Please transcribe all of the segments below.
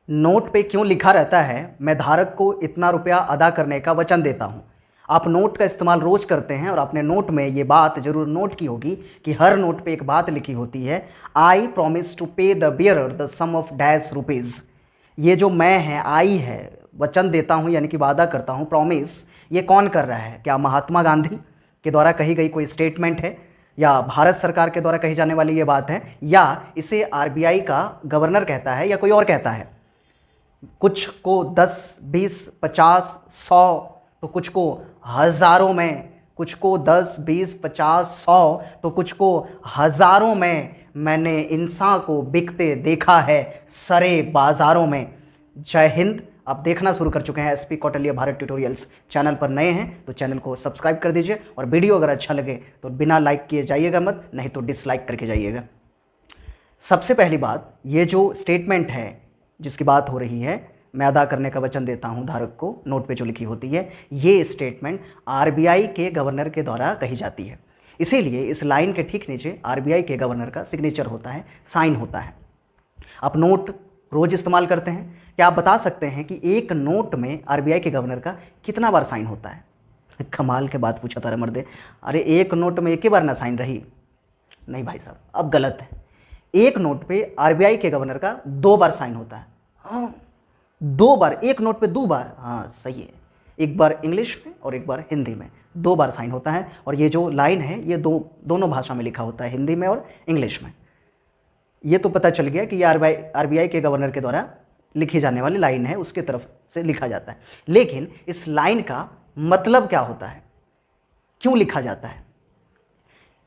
Note पे क्यों लिखा रहता है मैं धारक को इतना रुपया अदा करने का वचन देता हूँ। आप नोट का इस्तेमाल रोज़ करते हैं और आपने नोट में ये बात ज़रूर नोट की होगी कि हर नोट पे एक बात लिखी होती है, I promise to pay the bearer the sum of dash rupees. ये जो मैं है, आई है, वचन देता हूँ यानी कि वादा करता हूँ, प्रॉमिस, ये कौन कर रहा है? क्या महात्मा गांधी के द्वारा कही गई कोई स्टेटमेंट है, या भारत सरकार के द्वारा कही जाने वाली ये बात है, या इसे आरबीआई का गवर्नर कहता है, या कोई और कहता है? कुछ को 10, 20, 50, 100 तो कुछ को हज़ारों में, कुछ को 10, 20, 50, 100 तो कुछ को हज़ारों में मैंने इंसान को बिकते देखा है सरे बाज़ारों में। जय हिंद। आप देखना शुरू कर चुके हैं SP Kautilya Bharat tutorials. Channel पर नए हैं तो चैनल को सब्सक्राइब कर दीजिए, और वीडियो अगर अच्छा लगे तो बिना लाइक किए जाइएगा मत, नहीं तो डिसलाइक करके जाइएगा। सबसे पहली बात, ये जो स्टेटमेंट है जिसकी बात हो रही है, मैं अदा करने का वचन देता हूं धारक को, नोट पे जो लिखी होती है, ये स्टेटमेंट आरबीआई के गवर्नर के द्वारा कही जाती है। इसीलिए इस लाइन के ठीक नीचे आरबीआई के गवर्नर का सिग्नेचर होता है, साइन होता है। आप नोट रोज इस्तेमाल करते हैं, क्या आप बता सकते हैं कि एक नोट में आरबीआई के गवर्नर का कितना बार साइन होता है? कमाल के बात पूछा था रे मर्दे। अरे एक नोट में एक ही बार ना साइन रही? नहीं भाई साहब, अब गलत है। एक नोट पे आरबीआई के गवर्नर का 2 बार साइन होता है। हाँ, 2 बार, एक नोट पे 2 बार। हाँ सही है, एक बार इंग्लिश में और एक बार हिंदी में, 2 बार साइन होता है। और ये जो लाइन है ये दोनों भाषा में लिखा होता है, हिंदी में और इंग्लिश में। ये तो पता चल गया कि ये आरबीआई के गवर्नर के द्वारा लिखी जाने वाली लाइन है, उसके तरफ से लिखा जाता है। लेकिन इस लाइन का मतलब क्या होता है, क्यों लिखा जाता है?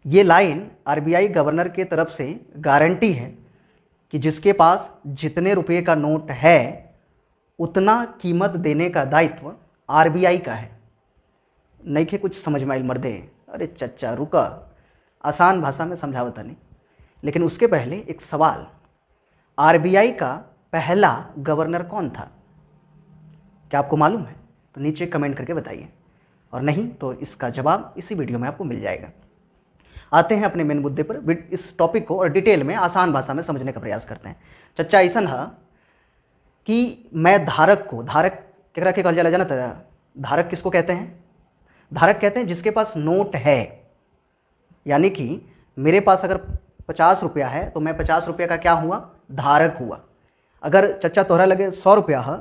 ये लाइन आरबीआई गवर्नर के तरफ से गारंटी है कि जिसके पास जितने रुपए का नोट है उतना कीमत देने का दायित्व आरबीआई का है। नहीं के कुछ समझ में आइल मर्दे? अरे चच्चा रुका, आसान भाषा में समझावता नहीं। लेकिन उसके पहले एक सवाल, आरबीआई का पहला गवर्नर कौन था? क्या आपको मालूम है? तो नीचे कमेंट करके बताइए, और नहीं तो इसका जवाब इसी वीडियो में आपको मिल जाएगा। आते हैं अपने मेन मुद्दे पर, इस टॉपिक को और डिटेल में आसान भाषा में समझने का प्रयास करते हैं। चच्चा ऐसा है कि मैं धारक को, धारक केकरा के कहल जाला जाना था? धारक किसको कहते हैं? धारक कहते हैं जिसके पास नोट है। यानी कि मेरे पास अगर 50 रुपया है तो मैं 50 रुपया का क्या हुआ? धारक हुआ। अगर चच्चा तोहरा लगे 100 रुपया है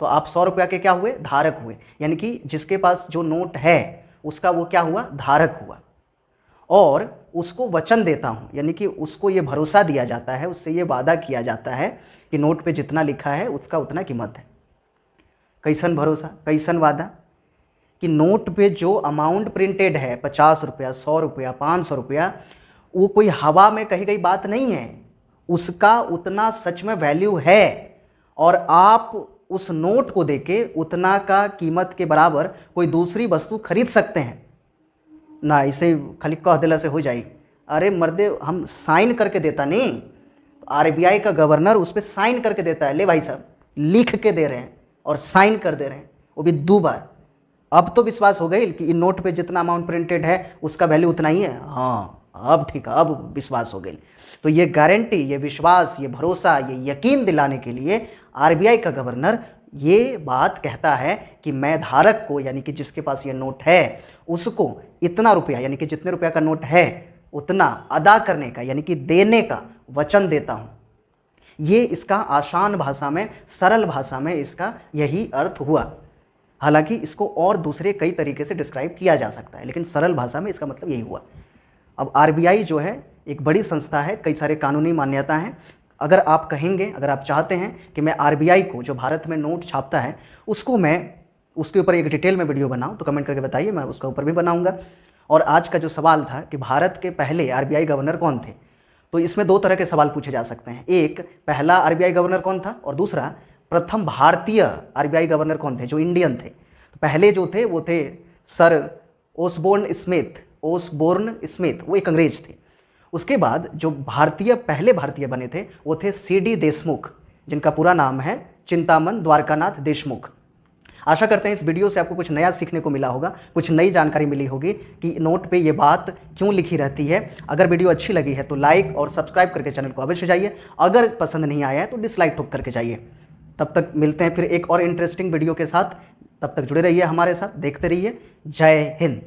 तो आप 100 रुपया के क्या हुए? धारक हुए। यानी कि जिसके पास जो नोट है उसका वो क्या हुआ? धारक हुआ। और उसको वचन देता हूँ, यानी कि उसको ये भरोसा दिया जाता है, उससे ये वादा किया जाता है कि नोट पे जितना लिखा है उसका उतना कीमत है। कैसन भरोसा, कैसन वादा? कि नोट पे जो अमाउंट प्रिंटेड है, 50 रुपया, 100 रुपया, 500 रुपया, वो कोई हवा में कही गई बात नहीं है, उसका उतना सच में वैल्यू है। और आप उस नोट को देके उतना का कीमत के बराबर कोई दूसरी वस्तु खरीद सकते हैं ना। इसे खाली कह देला से हो जाए? अरे मर्दे, हम साइन करके देता नहीं, आरबीआई का गवर्नर उस पर साइन करके देता है। ले भाई साहब, लिख के दे रहे हैं और साइन कर दे रहे हैं, वो भी 2 बार। अब तो विश्वास हो गई कि इन नोट पे जितना अमाउंट प्रिंटेड है उसका वैल्यू उतना ही है। हाँ अब ठीक है, अब विश्वास हो गई। तो ये गारंटी, ये विश्वास, ये भरोसा, ये यकीन दिलाने के लिए आरबीआई का गवर्नर ये बात कहता है कि मैं धारक को, यानी कि जिसके पास ये नोट है, उसको इतना रुपया, यानी कि जितने रुपया का नोट है उतना अदा करने का, यानी कि देने का वचन देता हूँ। ये इसका आसान भाषा में, सरल भाषा में इसका यही अर्थ हुआ। हालांकि इसको और दूसरे कई तरीके से डिस्क्राइब किया जा सकता है, लेकिन सरल भाषा में इसका मतलब यही हुआ। अब आरबीआई जो है एक बड़ी संस्था है, कई सारे कानूनी मान्यता हैं। अगर आप कहेंगे, अगर आप चाहते हैं कि मैं आरबीआई को, जो भारत में नोट छापता है, उसको मैं उसके ऊपर एक डिटेल में वीडियो बनाऊं, तो कमेंट करके बताइए, मैं उसके ऊपर भी बनाऊंगा। और आज का जो सवाल था कि भारत के पहले आरबीआई गवर्नर कौन थे, तो इसमें 2 तरह के सवाल पूछे जा सकते हैं। एक, पहला आरबीआई गवर्नर कौन था, और दूसरा, प्रथम भारतीय आरबीआई गवर्नर कौन थे जो इंडियन थे। तो पहले जो थे वो थे सर ओसबोर्न स्मिथ, वो एक अंग्रेज थे। उसके बाद जो पहले भारतीय बने थे वो थे सीडी देशमुख, जिनका पूरा नाम है चिंतामन द्वारकानाथ देशमुख। आशा करते हैं इस वीडियो से आपको कुछ नया सीखने को मिला होगा, कुछ नई जानकारी मिली होगी कि नोट पे ये बात क्यों लिखी रहती है। अगर वीडियो अच्छी लगी है तो लाइक और सब्सक्राइब करके चैनल को अवश्य जाइए। अगर पसंद नहीं आया है तो डिसलाइक ठोक करके जाइए। तब तक मिलते हैं फिर एक और इंटरेस्टिंग वीडियो के साथ। तब तक जुड़े रहिए हमारे साथ, देखते रहिए। जय हिंद।